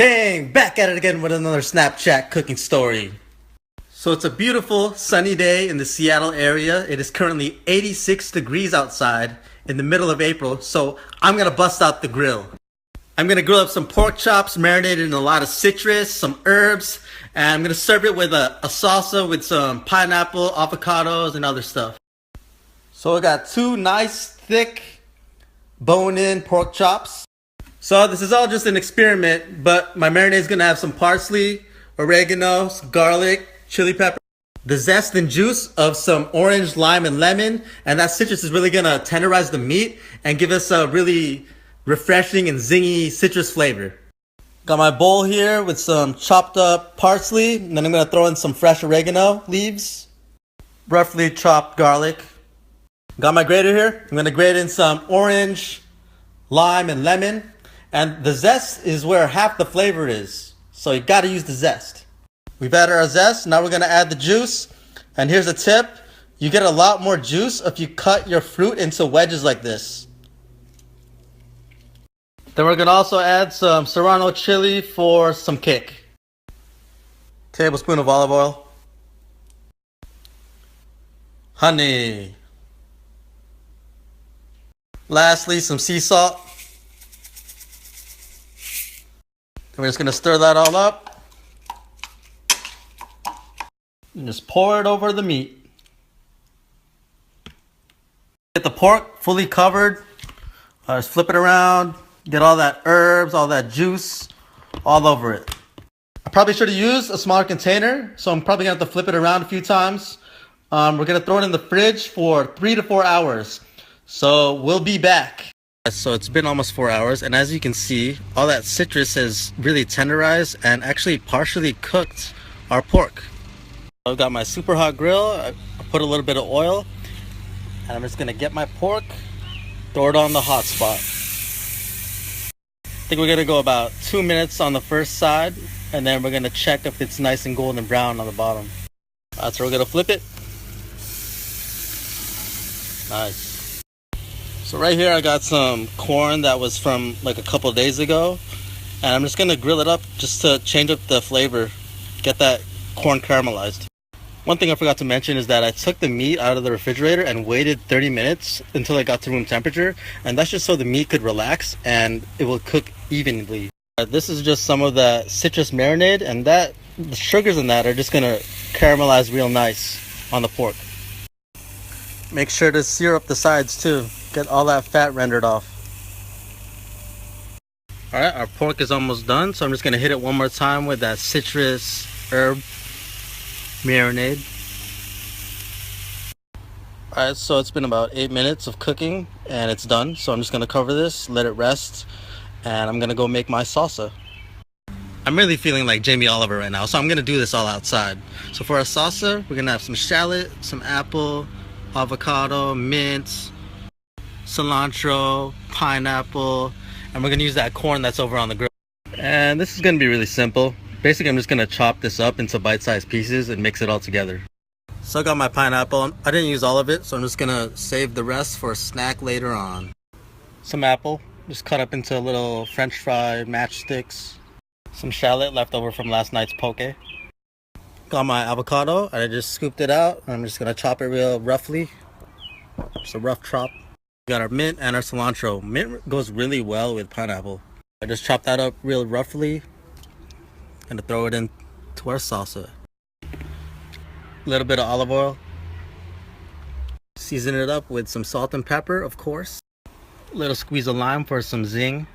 Bang! Back at it again with another Snapchat cooking story. So it's a beautiful sunny day in the Seattle area. It is currently 86 degrees outside in the middle of April, so I'm gonna bust out the grill. I'm gonna grill up some pork chops marinated in a lot of citrus, some herbs, and I'm gonna serve it with a salsa with some pineapple, avocados, and other stuff. So I got two nice thick bone-in pork chops. So this is all just an experiment, but my marinade is gonna have some parsley, oregano, garlic, chili pepper, the zest and juice of some orange, lime, and lemon, and that citrus is really gonna tenderize the meat and give us a really refreshing and zingy citrus flavor. Got my bowl here with some chopped up parsley, and then I'm gonna throw in some fresh oregano leaves, roughly chopped garlic. Got my grater here. I'm gonna grate in some orange, lime, and lemon. And the zest is where half the flavor is. So you gotta use the zest. We've added our zest. Now we're gonna add the juice. And here's a tip. You get a lot more juice if you cut your fruit into wedges like this. Then we're gonna also add some serrano chili for some kick. Tablespoon of olive oil. Honey. Lastly, some sea salt. We're just gonna stir that all up and just pour it over the meat. Get the pork fully covered. Just flip it around. Get all that herbs, all that juice all over it. I probably should have used a smaller container, so I'm probably gonna have to flip it around a few times. We're gonna throw it in the fridge for 3 to 4 hours. So we'll be back. So it's been almost 4 hours, and as you can see, all that citrus has really tenderized and actually partially cooked our pork. I've got my super hot grill. I put a little bit of oil, and I'm just gonna get my pork, throw it on the hot spot. I think we're gonna go about 2 minutes on the first side, and then we're gonna check if it's nice and golden brown on the bottom. So we're gonna flip it. Nice. So right here I got some corn that was from like a couple days ago, and I'm just gonna grill it up just to change up the flavor, get that corn caramelized. One thing I forgot to mention is that I took the meat out of the refrigerator and waited 30 minutes until it got to room temperature, and that's just so the meat could relax and it will cook evenly. This is just some of the citrus marinade, and the sugars in that are just gonna caramelize real nice on the pork. Make sure to sear up the sides too. Get all that fat rendered off. Alright, our pork is almost done, so I'm just going to hit it one more time with that citrus herb marinade. Alright, so it's been about 8 minutes of cooking and it's done. So I'm just going to cover this, let it rest, and I'm going to go make my salsa. I'm really feeling like Jamie Oliver right now, so I'm going to do this all outside. So for our salsa, we're going to have some shallot, some apple, avocado, mint, cilantro, pineapple, and we're gonna use that corn that's over on the grill. And this is gonna be really simple. Basically, I'm just gonna chop this up into bite-sized pieces and mix it all together. So I got my pineapple. I didn't use all of it, so I'm just gonna save the rest for a snack later on. Some apple, just cut up into little French fry matchsticks. Some shallot left over from last night's poke. Got my avocado. I just scooped it out. I'm just gonna chop it real roughly. Just a rough chop. We got our mint and our cilantro. Mint goes really well with pineapple. I just chopped that up real roughly. Gonna throw it into our salsa. A little bit of olive oil. Season it up with some salt and pepper, of course. A little squeeze of lime for some zing.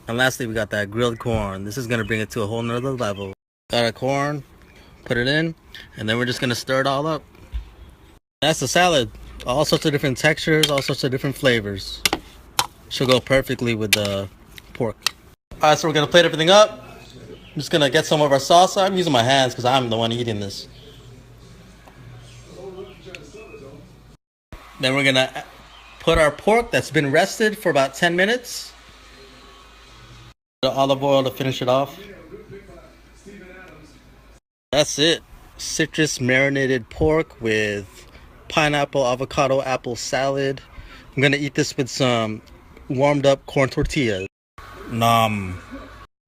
And lastly, we got that grilled corn. This is gonna bring it to a whole nother level. Got our corn, put it in, and then we're just gonna stir it all up. That's the salad. All sorts of different textures, all sorts of different flavors. Should go perfectly with the pork. Alright, so we're gonna plate everything up. I'm just gonna get some of our salsa. I'm using my hands because I'm the one eating this. Then we're gonna put our pork that's been rested for about 10 minutes. The olive oil to finish it off. That's it. Citrus marinated pork with pineapple, avocado, apple salad. I'm gonna eat this with some warmed up corn tortillas. Nom.